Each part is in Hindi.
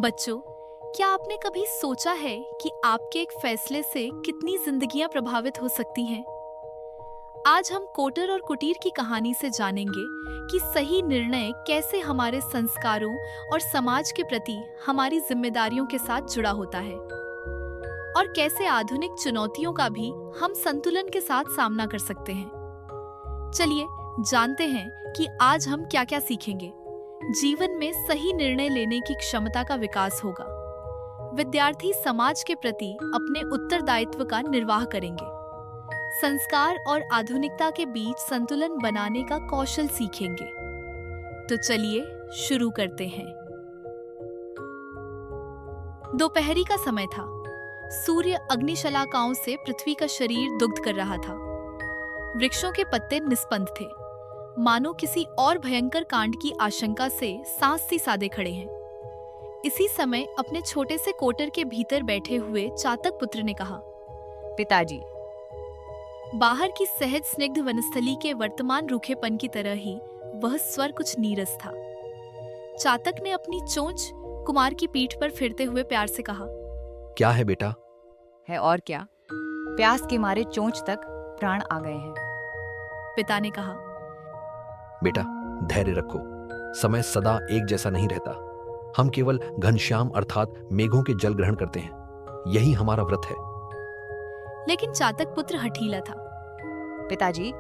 बच्चों, क्या आपने कभी सोचा है कि आपके एक फैसले से कितनी जिंदगियां प्रभावित हो सकती हैं? आज हम कोटर और कुटीर की कहानी से जानेंगे कि सही निर्णय कैसे हमारे संस्कारों और समाज के प्रति हमारी जिम्मेदारियों के साथ जुड़ा होता है और कैसे आधुनिक चुनौतियों का भी हम संतुलन के साथ सामना कर सकते हैं। चलिए जानते हैं कि आज हम क्या-क्या सीखेंगे। जीवन में सही निर्णय लेने की क्षमता का विकास होगा। विद्यार्थी समाज के प्रति अपने उत्तरदायित्व का निर्वाह करेंगे। संस्कार और आधुनिकता के बीच संतुलन बनाने का कौशल सीखेंगे। तो चलिए शुरू करते हैं। दोपहरी का समय था। सूर्य अग्निशलाकाओं से पृथ्वी का शरीर दुग्ध कर रहा था। वृक्षों के पत्ते निस्पंद थे, मानो किसी और भयंकर कांड की आशंका से सांस सी साधे खड़े हैं। इसी समय अपने छोटे से कोटर के भीतर बैठे हुए चातक पुत्र ने कहा, पिताजी। बाहर की सहज स्निग्ध वनस्थली के वर्तमान रूखेपन की तरह ही वह स्वर कुछ नीरस था। चातक ने अपनी चोंच कुमार की पीठ पर फिरते हुए प्यार से कहा, क्या है बेटा? है और क्या, प्यास के मारे चोंच तक प्राण आ गए हैं। पिता ने कहा, बेटा धैर्य रखो, समय सदा एक जैसा नहीं रहता। हम केवल घनश्याम अर्थात मेघों के जल ग्रहण करते हैं, यही हमारा व्रत है। लेकिन चातक पुत्र हठीला था। पिताजी,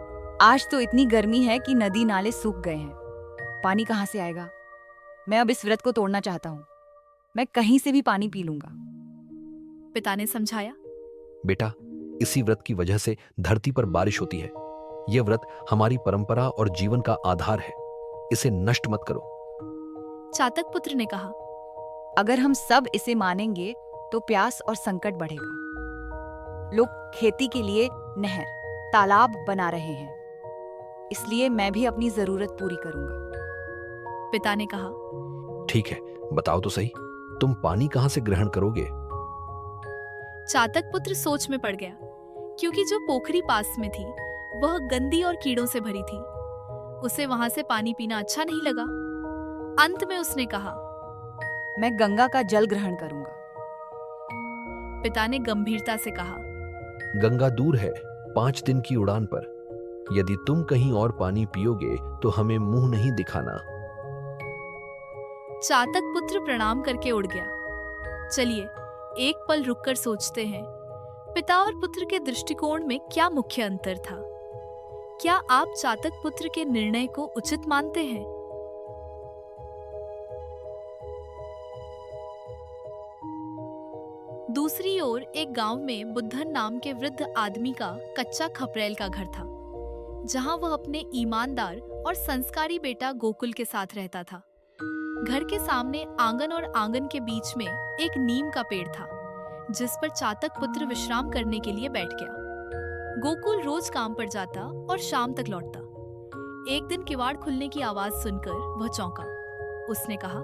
आज तो इतनी गर्मी है कि नदी नाले सूख गए हैं, पानी कहाँ से आएगा? मैं अब इस व्रत को तोड़ना चाहता हूँ। मैं कहीं से भी पानी पी लूंगा। पिता ने समझाया, बेटा इसी व्रत की वजह से धरती पर बारिश होती है। यह व्रत हमारी परंपरा और जीवन का आधार है, इसे नष्ट मत करो। चातक पुत्र ने कहा, अगर हम सब इसे मानेंगे तो प्यास और संकट बढ़ेगा। लोग खेती के लिए नहर, तालाब बना रहे हैं, इसलिए मैं भी अपनी जरूरत पूरी करूंगा। पिता ने कहा, ठीक है, बताओ तो सही, तुम पानी कहाँ से ग्रहण करोगे? चातक पुत्र सोच में पड़ गया, क्योंकि जो पोखरी पास में थी वह गंदी और कीड़ों से भरी थी। उसे वहां से पानी पीना अच्छा नहीं लगा। अंत में उसने कहा, मैं गंगा का जल ग्रहण करूंगा। पिता ने गंभीरता से कहा, गंगा दूर है, 5 दिन की उड़ान पर। यदि तुम कहीं और पानी पियोगे तो हमें मुंह नहीं दिखाना। चातक पुत्र प्रणाम करके उड़ गया। चलिए एक पल रुककर सोचते हैं, पिता और पुत्र के दृष्टिकोण में क्या मुख्य अंतर था? क्या आप चातक पुत्र के निर्णय को उचित मानते हैं? दूसरी ओर एक गांव में बुद्धन नाम के वृद्ध आदमी का कच्चा खपरेल का घर था, जहां वह अपने ईमानदार और संस्कारी बेटा गोकुल के साथ रहता था। घर के सामने आंगन और आंगन के बीच में एक नीम का पेड़ था, जिस पर चातक पुत्र विश्राम करने के लिए बैठ गया। गोकुल रोज काम पर जाता और शाम तक लौटता। एक दिन किवाड़ खुलने की आवाज सुनकर वह चौंका। उसने कहा,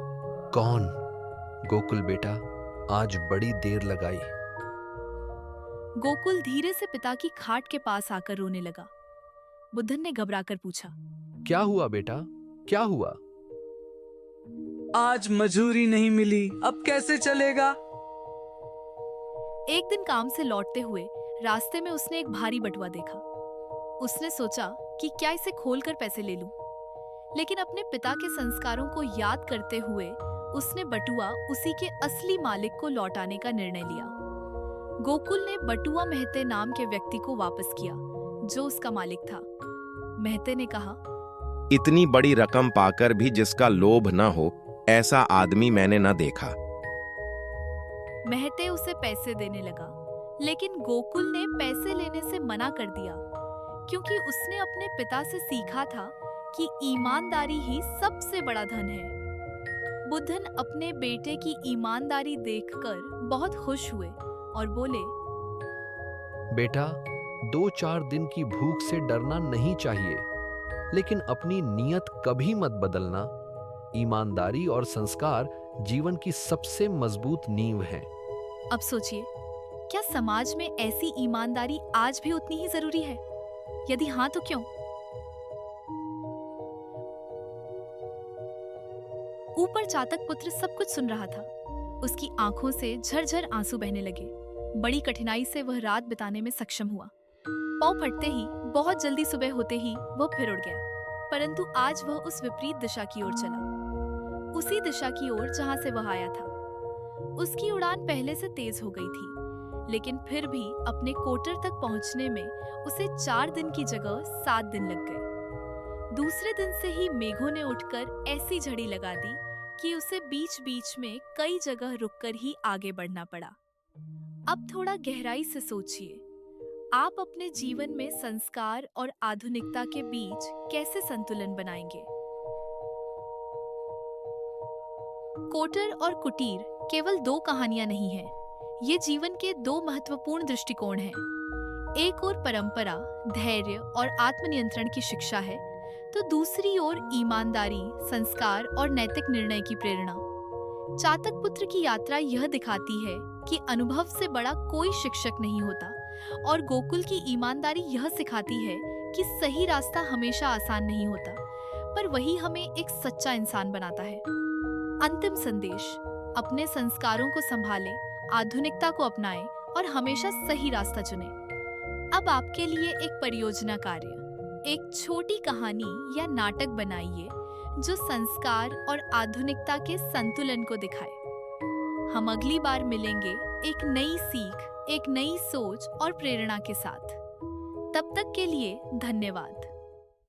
कौन? गोकुल बेटा, आज बड़ी देर लगाई। गोकुल धीरे से पिता की खाट के पास आकर रोने लगा। बुद्धन ने घबराकर पूछा, क्या हुआ बेटा, क्या हुआ? आज मजूरी नहीं मिली, अब कैसे चलेगा? एक दिन काम से लौटते हुए रास्ते में उसने एक भारी बटुआ देखा। उसने सोचा कि क्या इसे खोलकर पैसे ले लूं, लेकिन अपने पिता के संस्कारों को याद करते हुए उसने बटुआ उसी के असली मालिक को लौटाने का निर्णय लिया। गोकुल ने बटुआ महते नाम के व्यक्ति को वापस किया, जो उसका मालिक था। महते ने कहा, इतनी बड़ी रकम पाकर भी जिसका लोभ न हो, ऐसा आदमी मैंने न देखा। महते उसे पैसे देने लगा, लेकिन गोकुल ने पैसे लेने से मना कर दिया, क्योंकि उसने अपने पिता से सीखा था कि ईमानदारी ही सबसे बड़ा धन है। बुद्धन अपने बेटे की ईमानदारी देखकर बहुत खुश हुए और बोले, बेटा 2-4 दिन की भूख से डरना नहीं चाहिए, लेकिन अपनी नीयत कभी मत बदलना। ईमानदारी और संस्कार जीवन की सबसे मजबूत नींव है। अब सोचिए, क्या समाज में ऐसी ईमानदारी आज भी उतनी ही जरूरी है? यदि हाँ तो क्यों? ऊपर चातक पुत्र सब कुछ सुन रहा था। उसकी आंखों से झरझर आंसू बहने लगे। बड़ी कठिनाई से वह रात बिताने में सक्षम हुआ। पाँव फटते ही, बहुत जल्दी सुबह होते ही वह फिर उड़ गया। परंतु आज वह उस विपरीत दिशा की ओर चला, उसी दिशा की ओर जहां से वह आया था। उसकी उड़ान पहले से तेज हो गई थी, लेकिन फिर भी अपने कोटर तक पहुंचने में उसे 4 दिन की जगह 7 दिन लग गए। दूसरे दिन से ही मेघों ने उठकर ऐसी झड़ी लगा दी कि उसे बीच बीच में कई जगह रुककर ही आगे बढ़ना पड़ा। अब थोड़ा गहराई से सोचिए, आप अपने जीवन में संस्कार और आधुनिकता के बीच कैसे संतुलन बनाएंगे? कोटर और कुटीर केवल 2 कहानियां नहीं हैं, ये जीवन के 2 महत्वपूर्ण दृष्टिकोण हैं। एक ओर परंपरा, धैर्य और आत्मनियंत्रण की शिक्षा है, तो दूसरी ओर ईमानदारी, संस्कार और नैतिक निर्णय की प्रेरणा। चातक पुत्र की यात्रा यह दिखाती है कि अनुभव से बड़ा कोई शिक्षक नहीं होता, और गोकुल की ईमानदारी यह सिखाती है कि सही रास्ता हमेशा आसान नहीं होता, पर वही हमें एक सच्चा इंसान बनाता है। अंतिम संदेश: अपने संस्कारों को संभालें, आधुनिकता को अपनाएं और हमेशा सही रास्ता चुनें। अब आपके लिए एक परियोजना कार्य, एक छोटी कहानी या नाटक बनाइए जो संस्कार और आधुनिकता के संतुलन को दिखाए। हम अगली बार मिलेंगे एक नई सीख, एक नई सोच और प्रेरणा के साथ। तब तक के लिए धन्यवाद।